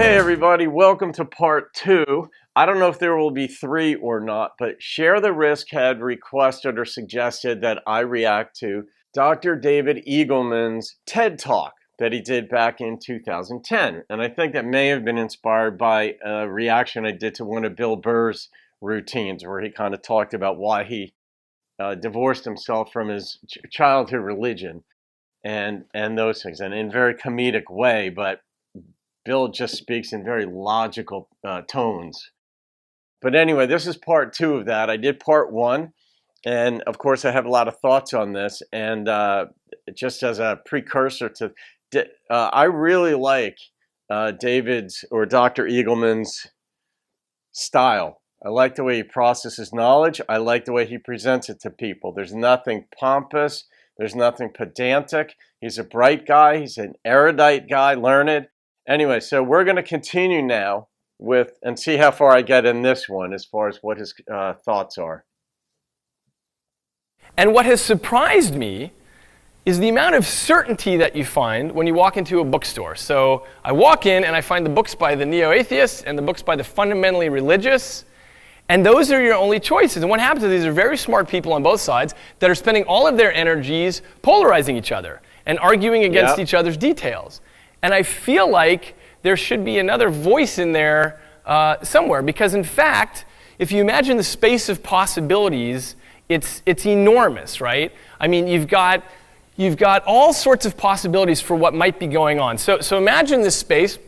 Hey everybody, welcome to part 2. I don't know if there will be 3 or not, but Share the Risk had requested or suggested that I react to Dr. David Eagleman's TED Talk that he did back in 2010. And I think that may have been inspired by a reaction I did to one of Bill Burr's routines where he kind of talked about why he divorced himself from his childhood religion and those things, and in a very comedic way, but Bill just speaks in very logical tones. But anyway, this is part 2 of that. I did part 1, and of course I have a lot of thoughts on this, and just as a precursor to, I really like David's or Dr. Eagleman's style. I like the way he processes knowledge. I like the way he presents it to people. There's nothing pompous. There's nothing pedantic. He's a bright guy. He's an erudite guy, learned. Anyway, so we're going to continue now with and see how far I get in this one as far as what his thoughts are. And what has surprised me is the amount of certainty that you find when you walk into a bookstore. So I walk in and I find the books by the neo-atheists and the books by the fundamentally religious, and those are your only choices. And what happens is these are very smart people on both sides that are spending all of their energies polarizing each other and arguing against each other's details. And I feel like there should be another voice in there somewhere, because in fact, if you imagine the space of possibilities, it's enormous, right? I mean, you've got all sorts of possibilities for what might be going on. So imagine this space,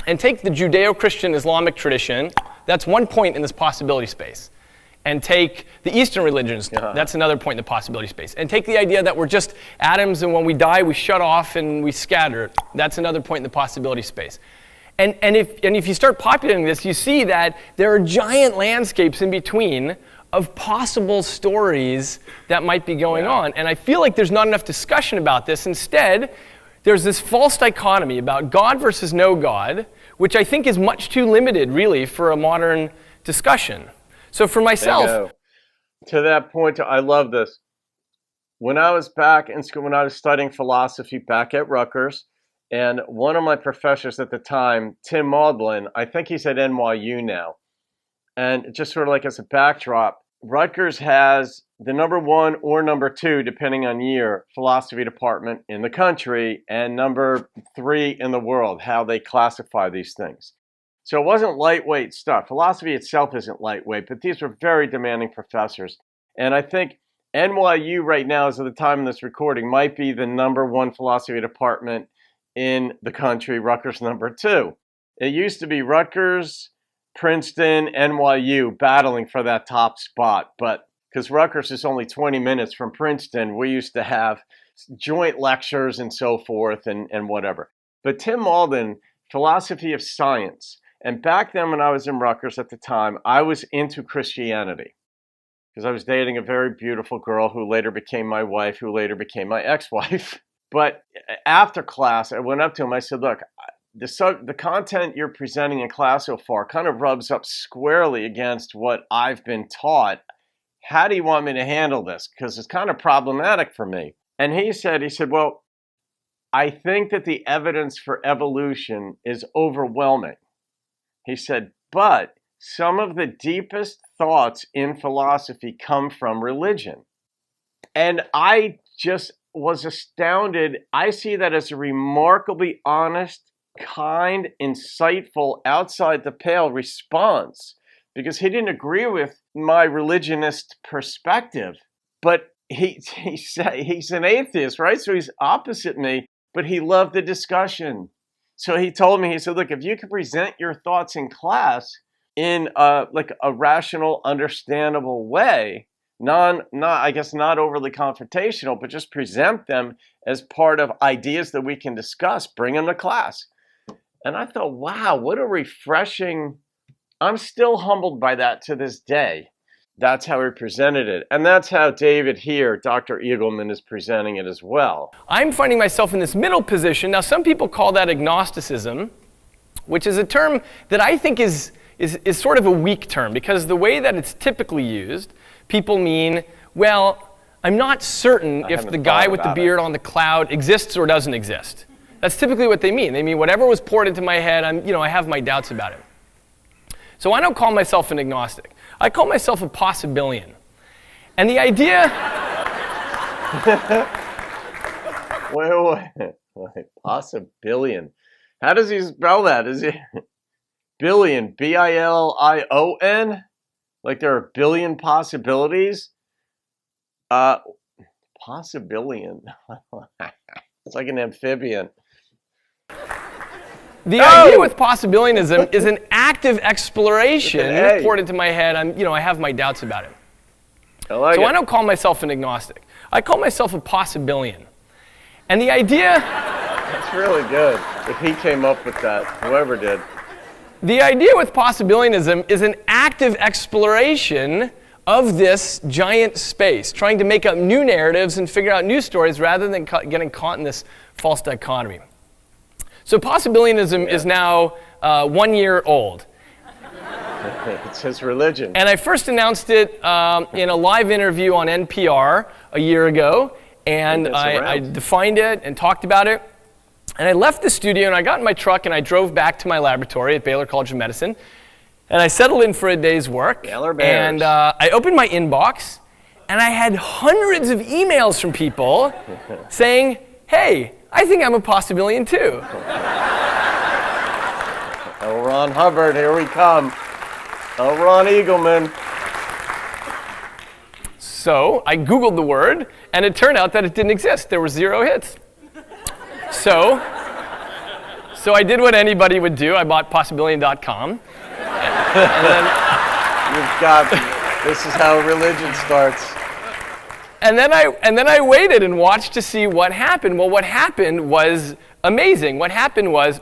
and take the Judeo-Christian Islamic tradition. That's one point in this possibility space. And take the Eastern religions, that's another point in the possibility space. And take the idea that we're just atoms, and when we die, we shut off and we scatter. That's another point in the possibility space. And if you start populating this, you see that there are giant landscapes in between of possible stories that might be going on. And I feel like there's not enough discussion about this. Instead, there's this false dichotomy about God versus no God, which I think is much too limited, really, for a modern discussion. So for myself, to that point, I love this. When I was back in school, when I was studying philosophy back at Rutgers, and one of my professors at the time, Tim Maudlin, I think he's at NYU now, and just sort of like as a backdrop, Rutgers has the number 1 or number 2, depending on year, philosophy department in the country, and number 3 in the world, how they classify these things. So it wasn't lightweight stuff. Philosophy itself isn't lightweight, but these were very demanding professors. And I think NYU right now, as of the time of this recording, might be the number 1 philosophy department in the country, Rutgers number 2. It used to be Rutgers, Princeton, NYU battling for that top spot. But because Rutgers is only 20 minutes from Princeton, we used to have joint lectures and so forth and whatever. But Tim Maudlin, philosophy of science. And back then when I was in Rutgers at the time, I was into Christianity because I was dating a very beautiful girl who later became my wife, who later became my ex-wife. But after class, I went up to him. I said, look, the content you're presenting in class so far kind of rubs up squarely against what I've been taught. How do you want me to handle this? Because it's kind of problematic for me. And he said, well, I think that the evidence for evolution is overwhelming. He said, but some of the deepest thoughts in philosophy come from religion. And I just was astounded. I see that as a remarkably honest, kind, insightful, outside the pale response, because he didn't agree with my religionist perspective. But he's an atheist, right? So he's opposite me, but he loved the discussion. So he told me, he said, look, if you can present your thoughts in class in like a rational, understandable way, not overly confrontational, but just present them as part of ideas that we can discuss, bring them to class. And I thought, wow, what a refreshing, I'm still humbled by that to this day. That's how he presented it. And that's how David here, Dr. Eagleman, is presenting it as well. I'm finding myself in this middle position. Now, some people call that agnosticism, which is a term that I think is sort of a weak term, because the way that it's typically used, people mean, well, I'm not certain if the guy with the beard on the cloud exists or doesn't exist. That's typically what they mean. They mean whatever was poured into my head, I have my doubts about it. So I don't call myself an agnostic. I call myself a possibilian. And the idea... Wait, possibilian. How does he spell that? Is it billion, B-I-L-I-O-N? Like there are a billion possibilities? Possibilian. It's like an amphibian. The idea with possibilianism is an active exploration poured into my head. I have my doubts about it. So I don't call myself an agnostic. I call myself a possibilian. And the idea... That's really good. If he came up with that, whoever did. The idea with possibilianism is an active exploration of this giant space, trying to make up new narratives and figure out new stories rather than getting caught in this false dichotomy. So possibilianism is now 1 year old. It's his religion. And I first announced it in a live interview on NPR a year ago, and I defined it and talked about it. And I left the studio, and I got in my truck, and I drove back to my laboratory at Baylor College of Medicine. And I settled in for a day's work. And I opened my inbox, and I had hundreds of emails from people saying, hey, I think I'm a possibilian too. Oh, Ron Hubbard, here we come. Oh, Ron Eagleman. So I Googled the word, and it turned out that it didn't exist. There were 0 hits. So I did what anybody would do. I bought possibilian.com. And then, this is how religion starts. And then I waited and watched to see what happened. Well, what happened was amazing. What happened was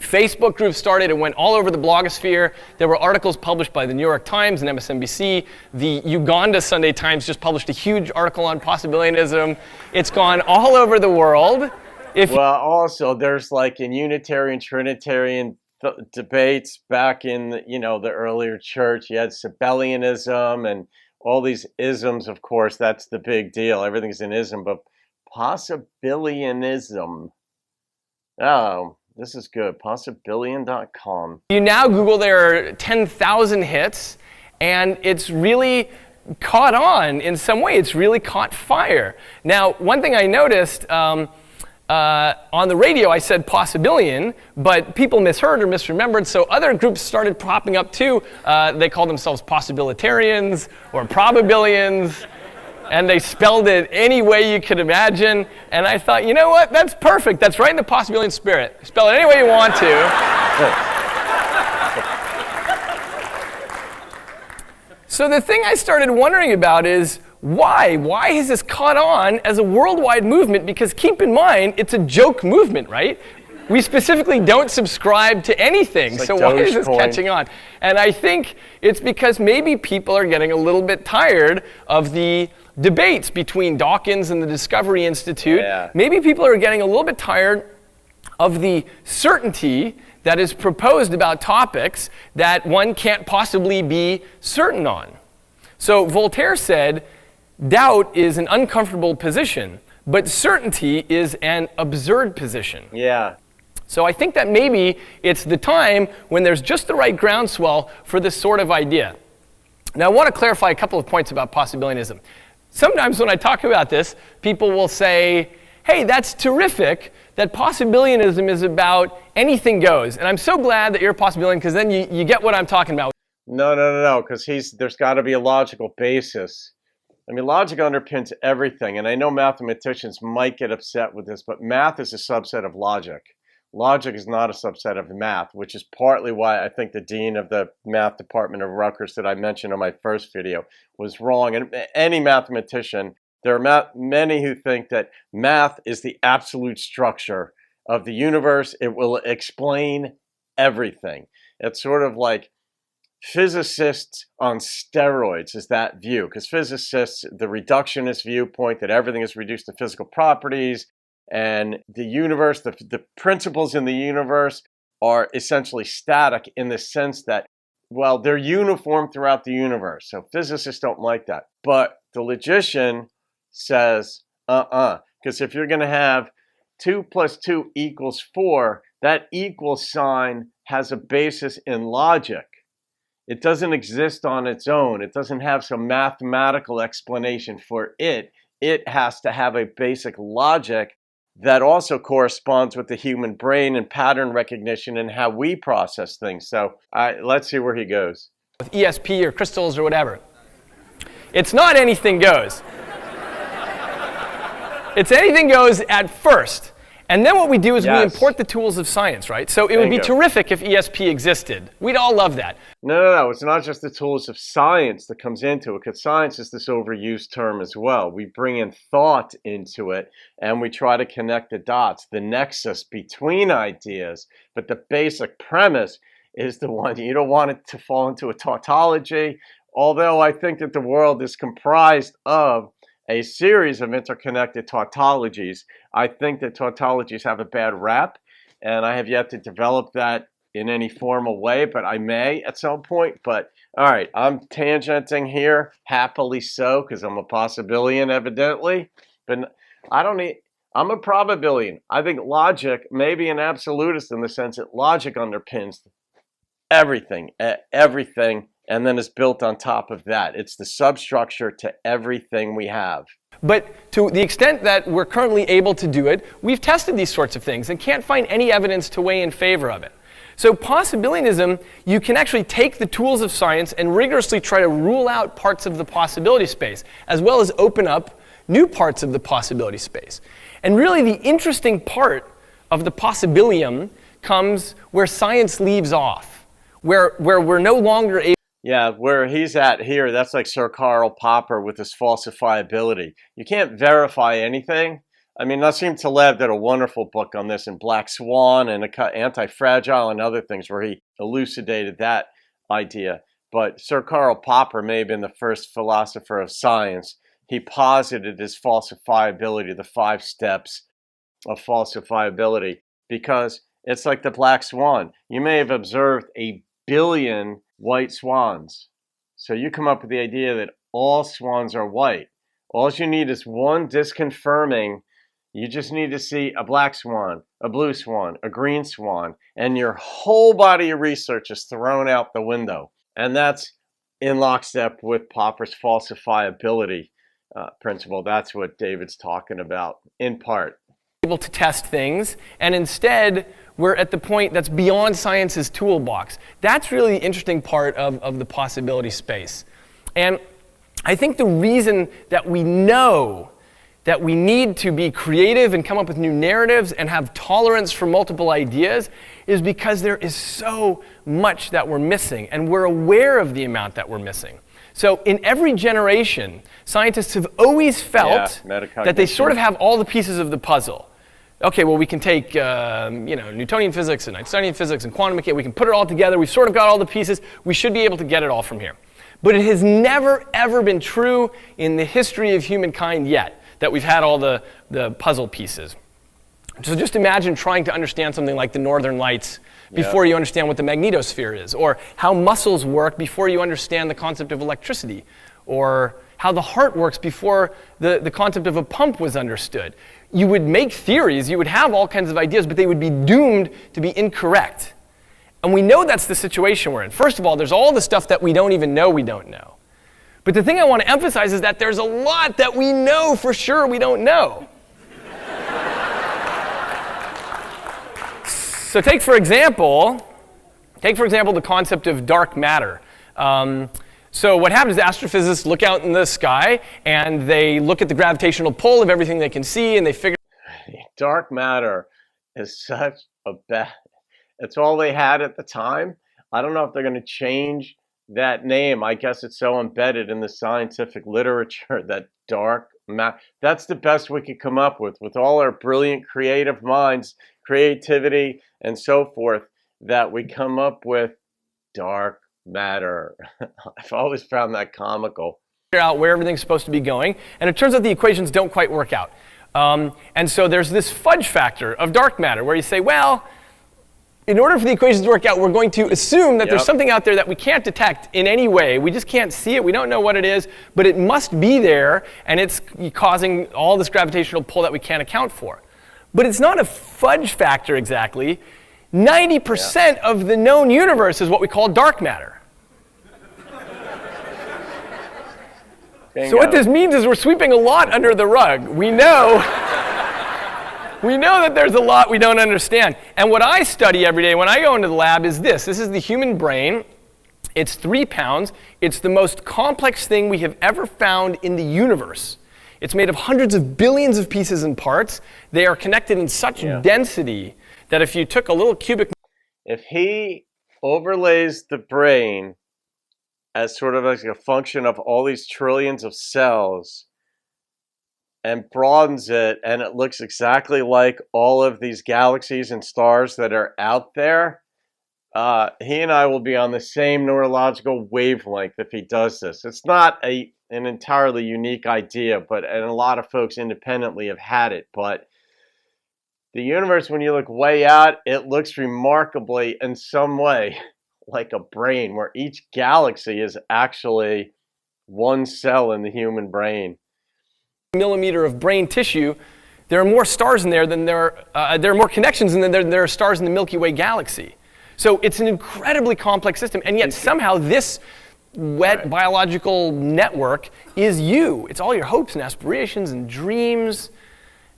Facebook groups started. It went all over the blogosphere. There were articles published by the New York Times and MSNBC. The Uganda Sunday Times just published a huge article on possibilianism. It's gone all over the world. Also, there's like in Unitarian, Trinitarian debates back in the earlier church. You had Sabellianism and all these isms, of course. That's the big deal. Everything's an ism, but possibilianism. Oh, this is good. Possibilian.com. You now Google, there are 10,000 hits, and it's really caught on in some way. It's really caught fire. Now, one thing I noticed, on the radio I said possibilian, but people misheard or misremembered, so other groups started popping up too. They call themselves possibilitarians or probabilians, and they spelled it any way you could imagine. And I thought, you know what, that's perfect. That's right in the possibilian spirit. Spell it any way you want to. So the thing I started wondering about is, why? Why has this caught on as a worldwide movement? Because keep in mind, it's a joke movement, right? We specifically don't subscribe to anything, so why is this catching on? And I think it's because maybe people are getting a little bit tired of the debates between Dawkins and the Discovery Institute. Yeah. Maybe people are getting a little bit tired of the certainty that is proposed about topics that one can't possibly be certain on. So Voltaire said, doubt is an uncomfortable position, but certainty is an absurd position. Yeah. So I think that maybe it's the time when there's just the right groundswell for this sort of idea. Now I want to clarify a couple of points about possibilianism. Sometimes when I talk about this, people will say, hey, that's terrific that possibilianism is about anything goes. And I'm so glad that you're a possibilian, because then you get what I'm talking about. No, because there's got to be a logical basis. I mean, logic underpins everything, and I know mathematicians might get upset with this, but math is a subset of logic. Logic is not a subset of math, which is partly why I think the dean of the math department of Rutgers that I mentioned in my first video was wrong. And any mathematician, there are many who think that math is the absolute structure of the universe. It will explain everything. It's sort of like physicists on steroids is that view, because physicists, the reductionist viewpoint that everything is reduced to physical properties, and the universe, the principles in the universe are essentially static in the sense that, well, they're uniform throughout the universe. So physicists don't like that. But the logician says, because if you're going to have 2 plus 2 equals 4, that equal sign has a basis in logic. It doesn't exist on its own. It doesn't have some mathematical explanation for it. It has to have a basic logic that also corresponds with the human brain and pattern recognition and how we process things. So let's see where he goes. With ESP or crystals or whatever. It's not anything goes. It's anything goes at first. And then what we do is we import the tools of science, right? So it would be terrific if ESP existed. We'd all love that. No. It's not just the tools of science that comes into it, because science is this overused term as well. We bring in thought into it, and we try to connect the dots, the nexus between ideas. But the basic premise is the one. You don't want it to fall into a tautology, although I think that the world is comprised of a series of interconnected tautologies. I think that tautologies have a bad rap, and I have yet to develop that in any formal way, but I may at some point. But all right, I'm tangenting here, happily so, because I'm a possibilian, evidently. But I'm a probabilian. I think logic may be an absolutist in the sense that logic underpins everything, and then is built on top of that. It's the substructure to everything we have. But to the extent that we're currently able to do it, we've tested these sorts of things and can't find any evidence to weigh in favor of it. So possibilianism, you can actually take the tools of science and rigorously try to rule out parts of the possibility space, as well as open up new parts of the possibility space. And really the interesting part of the possibilium comes where science leaves off, where we're no longer able. Yeah, where he's at here, that's like Sir Karl Popper with his falsifiability. You can't verify anything. I mean, Nassim Taleb did a wonderful book on this in Black Swan and Anti-Fragile and other things where he elucidated that idea. But Sir Karl Popper may have been the first philosopher of science. He posited his falsifiability, the 5 steps of falsifiability, because it's like the Black Swan. You may have observed a billion white swans. So you come up with the idea that all swans are white. All you need is one disconfirming. You just need to see a black swan, a blue swan, a green swan, and your whole body of research is thrown out the window. And that's in lockstep with Popper's falsifiability principle. That's what David's talking about, in part. Able to test things, and instead we're at the point that's beyond science's toolbox. That's really the interesting part of the possibility space. And I think the reason that we know that we need to be creative and come up with new narratives and have tolerance for multiple ideas is because there is so much that we're missing, and we're aware of the amount that we're missing. So in every generation, scientists have always felt that they sort of have all the pieces of the puzzle. Okay, well, we can take Newtonian physics and Einsteinian physics and quantum mechanics. We can put it all together. We've sort of got all the pieces. We should be able to get it all from here. But it has never, ever been true in the history of humankind yet that we've had all the puzzle pieces. So just imagine trying to understand something like the Northern Lights before you understand what the magnetosphere is, or how muscles work before you understand the concept of electricity, or how the heart works before the concept of a pump was understood. You would make theories, you would have all kinds of ideas, but they would be doomed to be incorrect. And we know that's the situation we're in. First of all, there's all the stuff that we don't even know we don't know. But the thing I want to emphasize is that there's a lot that we know for sure we don't know. So take for example the concept of dark matter. So what happens is astrophysicists look out in the sky and they look at the gravitational pull of everything they can see, and they figure dark matter is such a bad. It's all they had at the time. I don't know if they're going to change that name. I guess it's so embedded in the scientific literature that dark matter. That's the best we could come up with all our brilliant creative minds, creativity, and so forth, that we come up with dark matter. I've always found that comical. Figure out where everything's supposed to be going, and it turns out the equations don't quite work out. And so there's this fudge factor of dark matter where you say, well, in order for the equations to work out, we're going to assume that there's something out there that we can't detect in any way. We just can't see it. We don't know what it is, but it must be there, and it's causing all this gravitational pull that we can't account for. But it's not a fudge factor exactly. 90% of the known universe is what we call dark matter. Bingo. So what this means is we're sweeping a lot under the rug. We know that there's a lot we don't understand. And what I study every day when I go into the lab is this. This is the human brain. It's 3 pounds. It's the most complex thing we have ever found in the universe. It's made of hundreds of billions of pieces and parts. They are connected in such density that if you took a little cubic... If he overlays the brain as sort of like a function of all these trillions of cells and broadens it, and it looks exactly like all of these galaxies and stars that are out there, he and I will be on the same neurological wavelength if he does this. It's not an entirely unique idea, and a lot of folks independently have had it, but the universe, when you look way out, it looks remarkably in some way like a brain, where each galaxy is actually one cell in the human brain. Millimeter of brain tissue, there are more stars in there than there are more connections than there are stars in the Milky Way galaxy. So it's an incredibly complex system, and yet somehow this wet biological network is you. It's all your hopes and aspirations and dreams,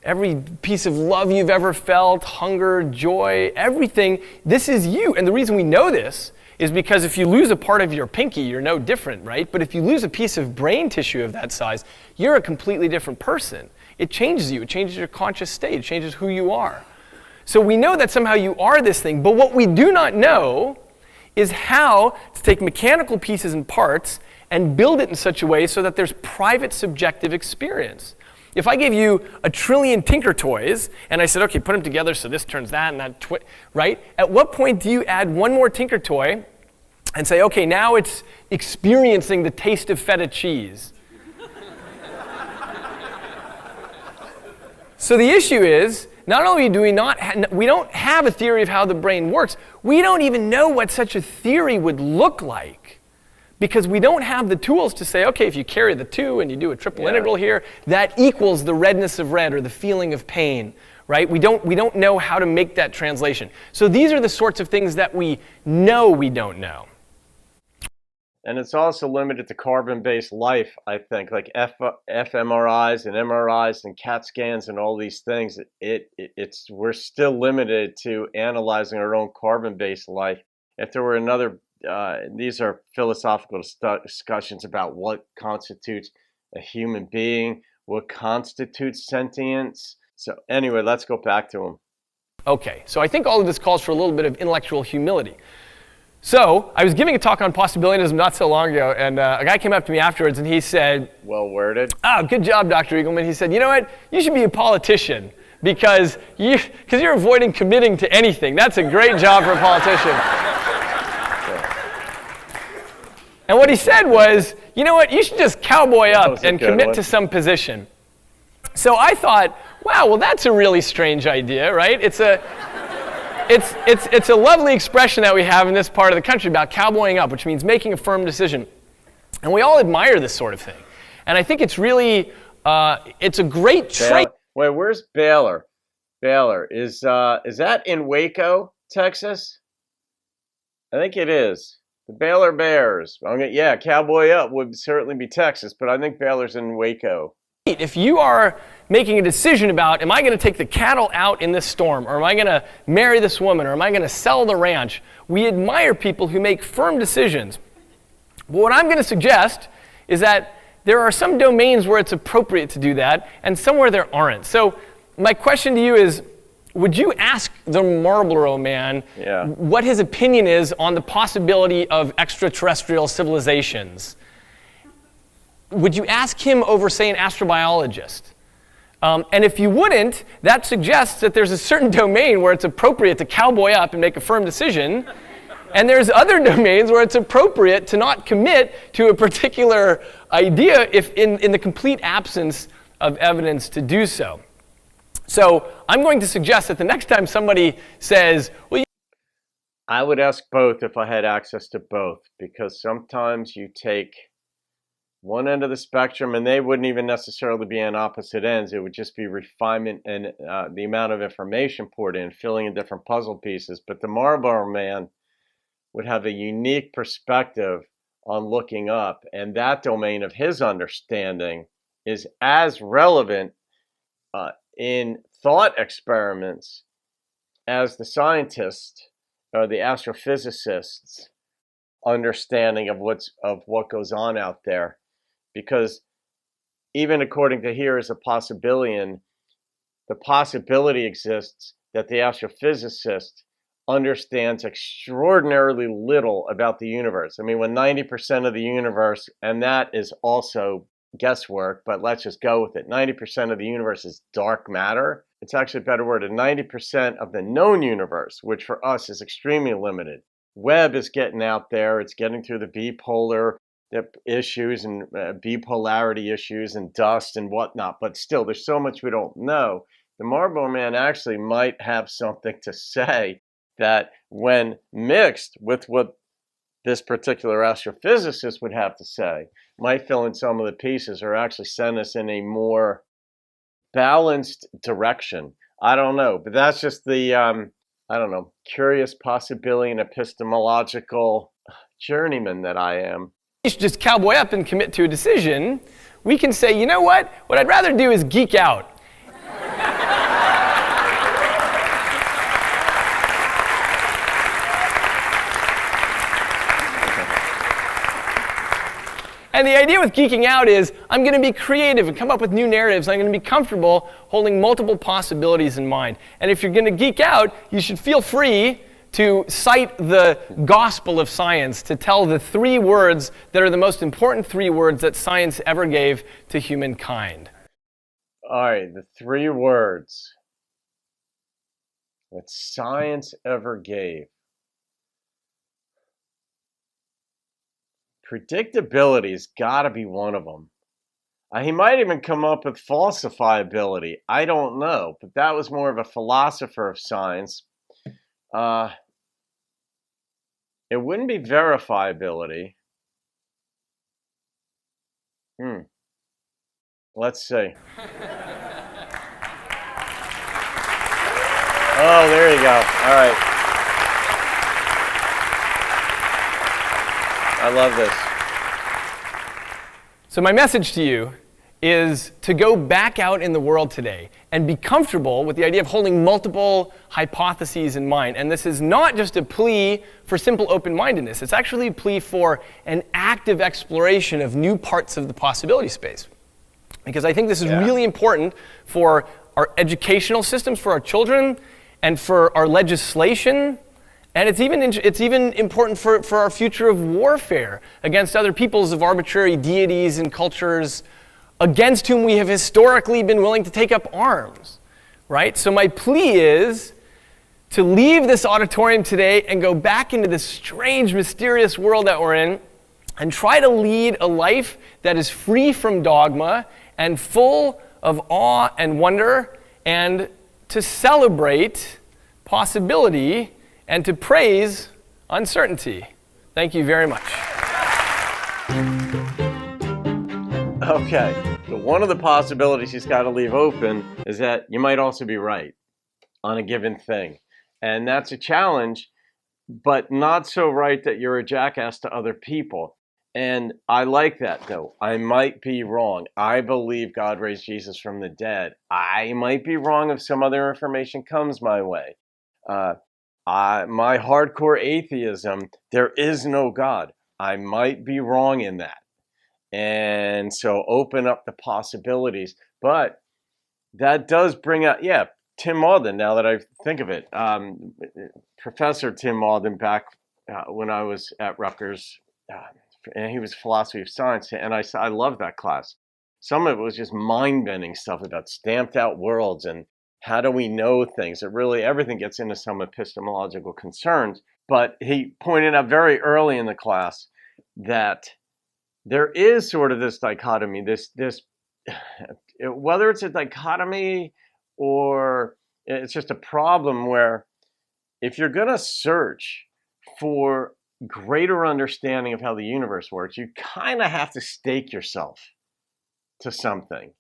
every piece of love you've ever felt, hunger, joy, everything. This is you. And the reason we know this is because if you lose a part of your pinky, you're no different, right? But if you lose a piece of brain tissue of that size, you're a completely different person. It changes you. It changes your conscious state. It changes who you are. So we know that somehow you are this thing, but what we do not know is how to take mechanical pieces and parts and build it in such a way so that there's private subjective experience. If I gave you a trillion Tinker Toys and I said, okay, put them together so this turns that and that, right? At what point do you add one more Tinker Toy and say, okay, now it's experiencing the taste of feta cheese? So the issue is, not only do we don't have a theory of how the brain works, we don't even know what such a theory would look like. Because we don't have the tools to say, okay, if you carry the 2 and you do a triple integral here, that equals the redness of red or the feeling of pain, right? We don't know how to make that translation. So these are the sorts of things that we know we don't know. And it's also limited to carbon-based life, I think, like fMRIs and MRIs and CAT scans and all these things. We're still limited to analyzing our own carbon-based life. If there were another these are philosophical discussions about what constitutes a human being, what constitutes sentience. So anyway, let's go back to him. Okay, so I think all of this calls for a little bit of intellectual humility. So I was giving a talk on possibilityism not so long ago, and a guy came up to me afterwards and he said, well worded. Oh, good job, Dr. Eagleman. He said, you know what, you should be a politician because you're avoiding committing to anything. That's a great job for a politician. And what he said was, you know what, you should just cowboy up and commit to some position. So I thought, wow, well that's a really strange idea, right? It's a lovely expression that we have in this part of the country about cowboying up, which means making a firm decision. And we all admire this sort of thing. And I think it's really, it's a great trait. Wait, where's Baylor? Baylor, is that in Waco, Texas? I think it is. The Baylor Bears. Cowboy up would certainly be Texas, but I think Baylor's in Waco. If you are making a decision about, am I going to take the cattle out in this storm, or am I going to marry this woman, or am I going to sell the ranch, we admire people who make firm decisions. But what I'm going to suggest is that there are some domains where it's appropriate to do that, and some where there aren't. So my question to you is, would you ask the Marlboro Man what his opinion is on the possibility of extraterrestrial civilizations? Would you ask him over, say, an astrobiologist? And if you wouldn't, that suggests that there's a certain domain where it's appropriate to cowboy up and make a firm decision, and there's other domains where it's appropriate to not commit to a particular idea if in the complete absence of evidence to do so. So I'm going to suggest that the next time somebody says, well, I would ask both if I had access to both, because sometimes you take one end of the spectrum, and they wouldn't even necessarily be on opposite ends. It would just be refinement and the amount of information poured in, filling in different puzzle pieces. But the Marlboro Man would have a unique perspective on looking up, and that domain of his understanding is as relevant in thought experiments as the scientists or the astrophysicists' understanding of what goes on out there. Because even according to here is a possibility, the possibility exists that the astrophysicist understands extraordinarily little about the universe. I mean, when 90% of the universe, and that is also guesswork, but let's just go with it, 90% of the universe is dark matter. It's actually a better word, and 90% of the known universe, which for us is extremely limited. Webb is getting out there. It's getting through the bipolar issues and bipolarity issues and dust and whatnot, but still, there's so much we don't know. The Marlboro Man actually might have something to say that, when mixed with what this particular astrophysicist would have to say, might fill in some of the pieces or actually send us in a more balanced direction. I don't know, but that's just the, curious possibility and epistemological journeyman that I am. You should just cowboy up and commit to a decision. We can say, you know what? What I'd rather do is geek out. And the idea with geeking out is I'm going to be creative and come up with new narratives. I'm going to be comfortable holding multiple possibilities in mind. And if you're going to geek out, you should feel free to cite the gospel of science, to tell the 3 words that are the most important 3 words that science ever gave to humankind. All right, the 3 words that science ever gave. Predictability's got to be one of them. He might even come up with falsifiability. I don't know, but that was more of a philosopher of science. It wouldn't be verifiability. Let's see. Oh, there you go. All right. I love this. So my message to you is to go back out in the world today and be comfortable with the idea of holding multiple hypotheses in mind. And this is not just a plea for simple open-mindedness. It's actually a plea for an active exploration of new parts of the possibility space. Because I think this is really important for our educational systems, for our children, and for our legislation. And it's even important for our future of warfare against other peoples of arbitrary deities and cultures against whom we have historically been willing to take up arms, right? So my plea is to leave this auditorium today and go back into this strange, mysterious world that we're in and try to lead a life that is free from dogma and full of awe and wonder, and to celebrate possibility and to praise uncertainty. Thank you very much. Okay, so one of the possibilities he's got to leave open is that you might also be right on a given thing. And that's a challenge, but not so right that you're a jackass to other people. And I like that, though. I might be wrong. I believe God raised Jesus from the dead. I might be wrong if some other information comes my way. My hardcore atheism, there is no God. I might be wrong in that. And so open up the possibilities. But that does bring out, Tim Malden, now that I think of it. Professor Tim Malden, back when I was at Rutgers, and he was philosophy of science, and I loved that class. Some of it was just mind-bending stuff about stamped out worlds and how do we know things. It really, everything gets into some epistemological concerns. But he pointed out very early in the class that there is sort of this dichotomy, this whether it's a dichotomy or it's just a problem where if you're going to search for greater understanding of how the universe works, you kind of have to stake yourself to something.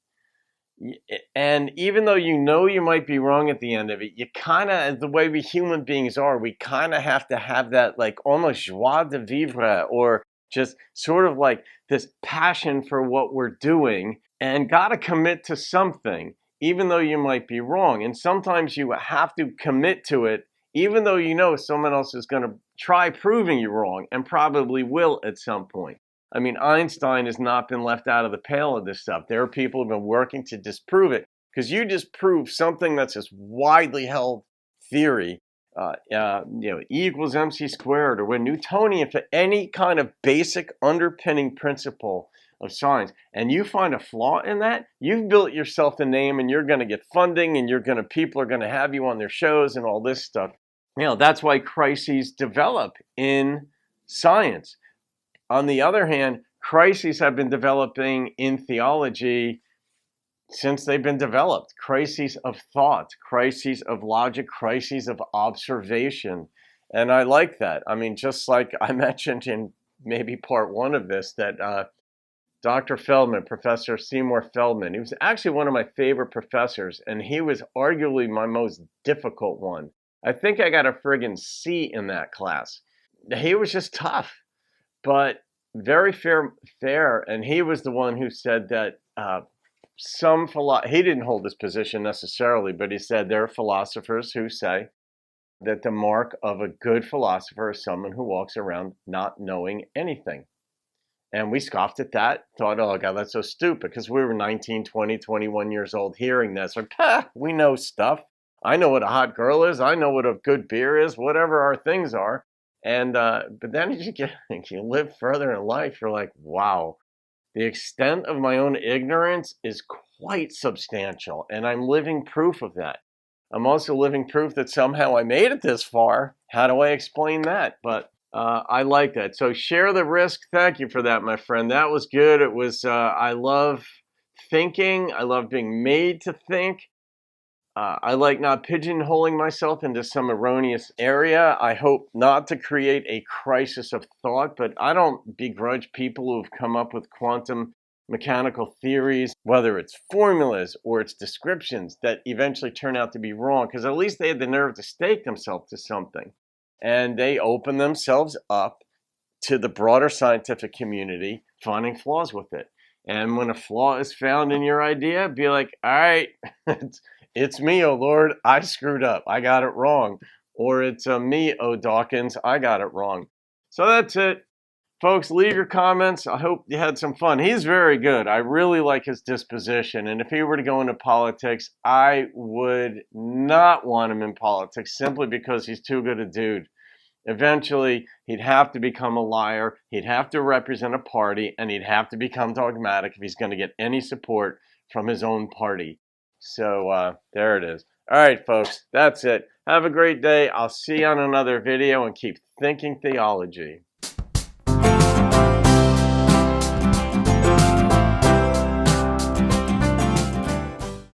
And even though you know you might be wrong at the end of it, you kind of, the way we human beings are, we kind of have to have that like almost joie de vivre, or just sort of like this passion for what we're doing, and got to commit to something, even though you might be wrong. And sometimes you have to commit to it, even though you know someone else is going to try proving you wrong, and probably will at some point. I mean, Einstein has not been left out of the pale of this stuff. There are people who have been working to disprove it, because you disprove something that's this widely held theory, E equals MC squared, or when Newtonian, for any kind of basic underpinning principle of science, and you find a flaw in that, you've built yourself a name, and you're going to get funding, and people are going to have you on their shows and all this stuff. That's why crises develop in science. On the other hand, crises have been developing in theology since they've been developed. Crises of thought, crises of logic, crises of observation. And I like that. I mean, just like I mentioned in maybe part one of this, that Dr. Feldman, Professor Seymour Feldman, he was actually one of my favorite professors, and he was arguably my most difficult one. I think I got a friggin' C in that class. He was just tough, but very fair. And he was the one who said that he didn't hold this position necessarily, but he said there are philosophers who say that the mark of a good philosopher is someone who walks around not knowing anything. And we scoffed at that, thought, oh, God, that's so stupid, because we were 19, 20, 21 years old hearing this. Like, we know stuff. I know what a hot girl is. I know what a good beer is, whatever our things are. And but then as you live further in life, you're like, wow, the extent of my own ignorance is quite substantial. And I'm living proof of that. I'm also living proof that somehow I made it this far. How do I explain that? But I like that. So share the risk. Thank you for that, my friend. That was good. It was, I love thinking. I love being made to think. I like not pigeonholing myself into some erroneous area. I hope not to create a crisis of thought, but I don't begrudge people who have come up with quantum mechanical theories, whether it's formulas or it's descriptions that eventually turn out to be wrong, because at least they had the nerve to stake themselves to something. And they open themselves up to the broader scientific community finding flaws with it. And when a flaw is found in your idea, be like, all right, it's me, oh Lord, I screwed up. I got it wrong. Or it's me, oh Dawkins, I got it wrong. So that's it. Folks, leave your comments. I hope you had some fun. He's very good. I really like his disposition. And if he were to go into politics, I would not want him in politics simply because he's too good a dude. Eventually, he'd have to become a liar. He'd have to represent a party, and he'd have to become dogmatic if he's going to get any support from his own party. So there it is. All right, folks, that's it. Have a great day. I'll see you on another video, and keep thinking theology.